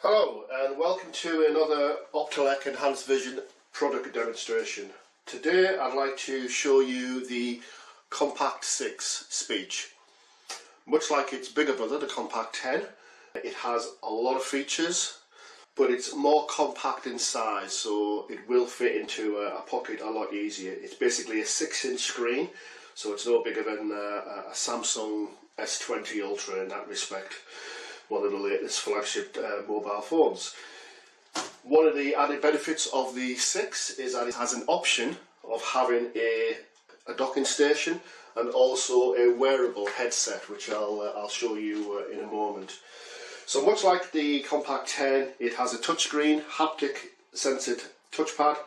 Hello and welcome to another Optelec Enhanced Vision product demonstration. Today I'd like to show you the Compact 6 Speech. Much like its bigger brother, the Compact 10, it has a lot of features, but it's more compact in size, so it will fit into a pocket a lot easier. It's basically a 6-inch screen, so it's no bigger than a Samsung S20 Ultra in that respect. One of the latest flagship mobile phones. One of the added benefits of the 6 is that it has an option of having a docking station and also a wearable headset, which I'll show you in a moment. So much like the Compact 10, it has a touchscreen, haptic sensored touchpad.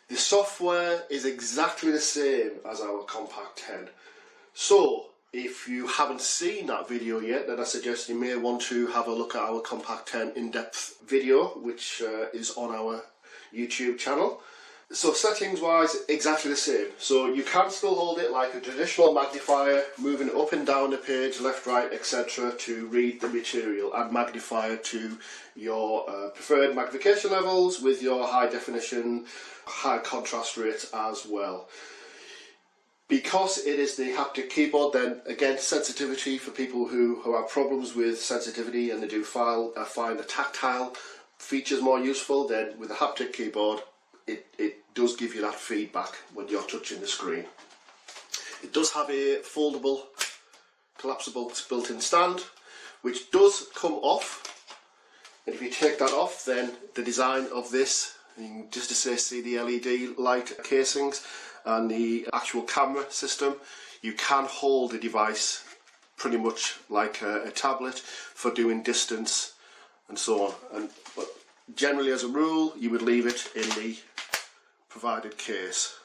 The software is exactly the same as our Compact 10. So if you haven't seen that video yet, then I suggest you may want to have a look at our Compact 10 in-depth video, which is on our YouTube channel. So settings wise, exactly the same. So you can still hold it like a traditional magnifier, moving up and down the page, left, right, etc. to read the material, and magnifier to your preferred magnification levels with your high definition, high contrast rates as well. Because it is the haptic keyboard, then again sensitivity for people who have problems with sensitivity and they do find the tactile features more useful, then with the haptic keyboard it does give you that feedback when you're touching the screen. It does have a foldable, collapsible built-in stand, which does come off, and if you take that off, then the design of this, you can just see the LED light casings and the actual camera system. You can hold the device pretty much like a tablet for doing distance and so on. But generally, as a rule, you would leave it in the provided case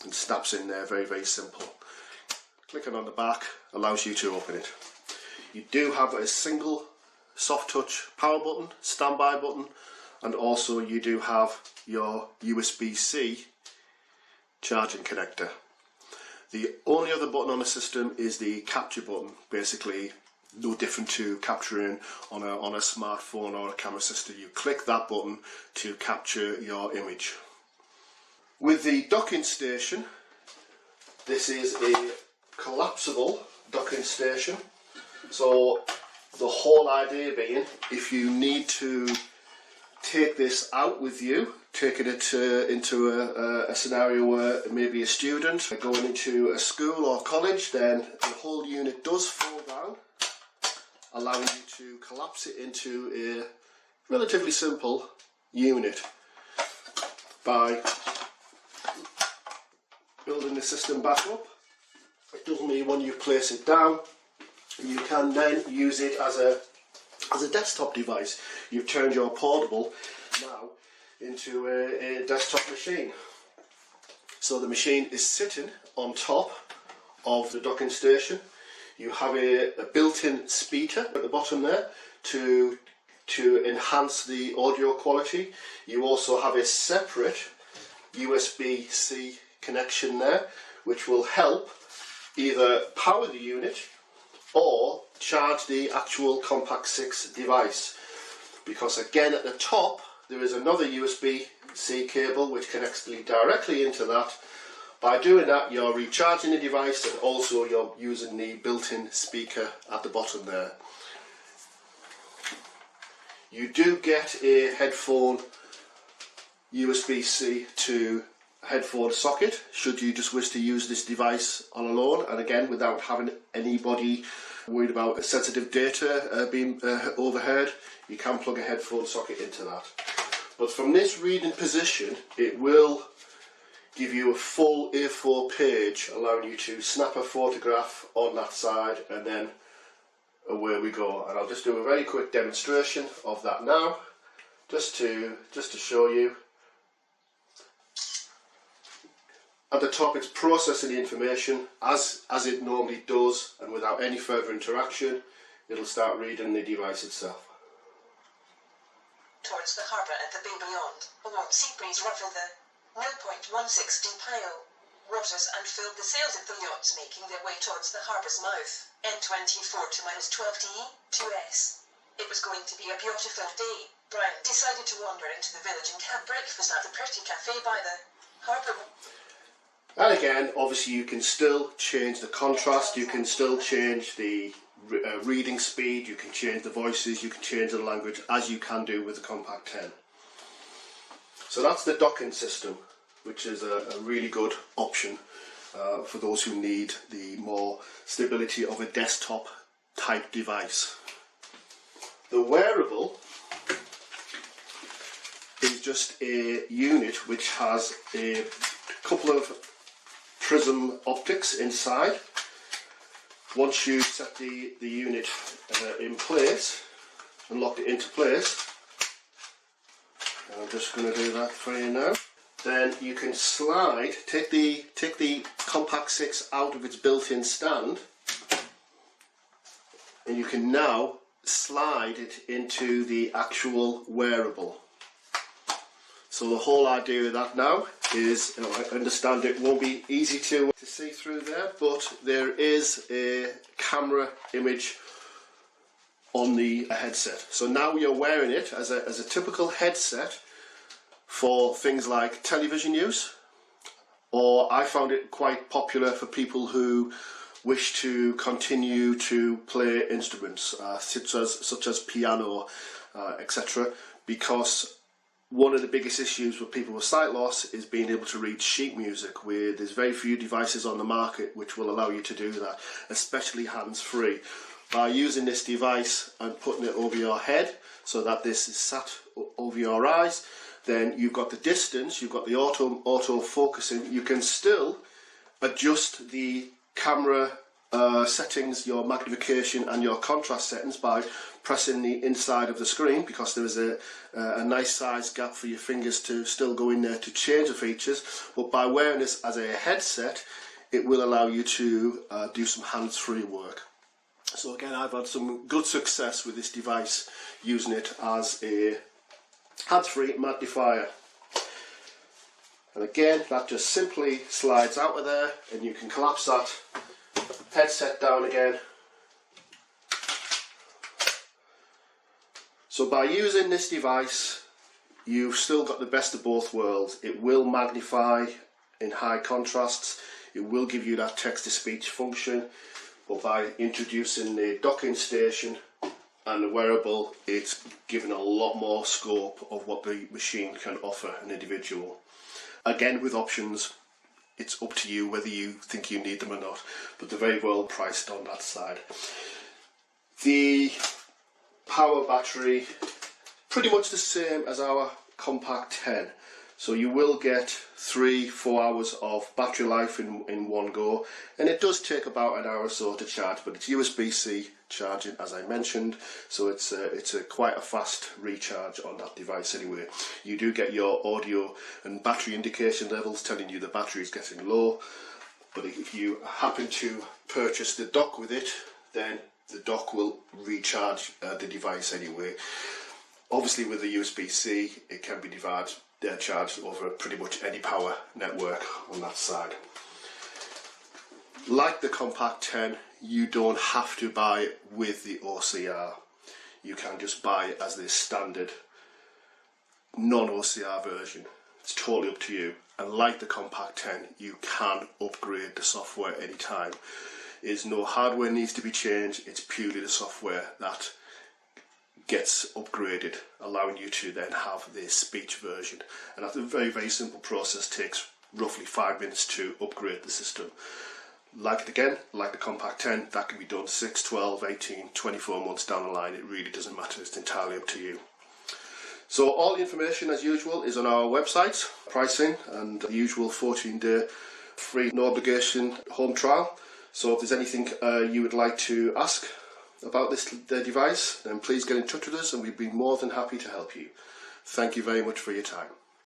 and snaps in there. Very, very simple. Clicking on the back allows you to open it. You do have a single soft touch power button, standby button, and also you do have your USB-C charging connector. The only other button on the system is the capture button, basically no different to capturing on a smartphone or a camera system. You click that button to capture your image. With the docking station, this is a collapsible docking station, so the whole idea being, if you need to take this out with you, taking it into a scenario where maybe a student going into a school or college, then the whole unit does fall down, allowing you to collapse it into a relatively simple unit by building the system back up. It does mean when you place it down, you can then use it as a desktop device. You've turned your portable now into a desktop machine. So the machine is sitting on top of the docking station. You have a built-in speaker at the bottom there to enhance the audio quality. You also have a separate USB-C connection there, which will help either power the unit or charge the actual Compact 6 device, because again at the top there is another USB-C cable which connects directly into that. By doing that, you're recharging the device and also you're using the built-in speaker at the bottom there. You do get a headphone USB-C to headphone socket should you just wish to use this device on alone, and again without having anybody worried about sensitive data being overheard. You can plug a headphone socket into that. But from this reading position, it will give you a full A4 page, allowing you to snap a photograph on that side, and then away we go. And I'll just do a very quick demonstration of that now, just to show you. At the top, it's processing the information as it normally does, and without any further interaction, it'll start reading the device itself. Towards the harbour and the bay beyond, a warm sea breeze ruffled the 0.16 pile waters and filled the sails of the yachts, making their way towards the harbour's mouth. N24 to -12 D, 2S. It was going to be a beautiful day. Brian decided to wander into the village and have breakfast at the pretty cafe by the harbour. And again, obviously you can still change the contrast, you can still change the reading speed, you can change the voices, you can change the language, as you can do with the Compact 10. So that's the docking system, which is a really good option for those who need the more stability of a desktop type device. The wearable is just a unit which has a couple of prism optics inside. Once you set the unit in place and lock it into place, and I'm just going to do that for you now, then you can slide, take the Compact 6 out of its built-in stand, and you can now slide it into the actual wearable. So the whole idea of that now is, I understand it won't be easy to see through there, but there is a camera image on the headset. So now you're wearing it as a typical headset for things like television use, or I found it quite popular for people who wish to continue to play instruments such as piano, etc. Because one of the biggest issues with people with sight loss is being able to read sheet music, where there's very few devices on the market which will allow you to do that, especially hands-free. By using this device and putting it over your head so that this is sat over your eyes, then you've got the distance, you've got the auto focusing. You can still adjust the camera settings, your magnification and your contrast settings by pressing the inside of the screen, because there is a nice size gap for your fingers to still go in there to change the features. But by wearing this as a headset, it will allow you to do some hands-free work. So again, I've had some good success with this device, using it as a hands-free magnifier. And again, that just simply slides out of there, and you can collapse that headset down again. So by using this device, you've still got the best of both worlds. It will magnify in high contrasts, it will give you that text-to-speech function, but by introducing the docking station and the wearable, it's given a lot more scope of what the machine can offer an individual. Again, with options, it's up to you whether you think you need them or not, but they're very well priced on that side. The power battery, pretty much the same as our Compact 10. So you will get 3-4 hours of battery life in one go, and it does take about an hour or so to charge, but it's USB-C charging, as I mentioned, so it's quite a fast recharge on that device anyway. You do get your audio and battery indication levels telling you the battery is getting low, but if you happen to purchase the dock with it, then the dock will recharge the device anyway. Obviously with the USB-C, it can be charged over pretty much any power network on that side. Like the Compact 10, you don't have to buy it with the OCR. You can just buy it as the standard non-OCR version. It's totally up to you. And like the Compact 10, you can upgrade the software anytime. There's no hardware needs to be changed, it's purely the software that gets upgraded, allowing you to then have the speech version. And that's a very, very simple process. Takes roughly 5 minutes to upgrade the system. Like the Compact 10, that can be done 6, 12, 18, 24 months down the line. It really doesn't matter, it's entirely up to you. So all the information, as usual, is on our website, pricing and the usual 14-day free, no obligation home trial. So if there's anything you would like to ask about the device, then please get in touch with us and we'd be more than happy to help you. Thank you very much for your time.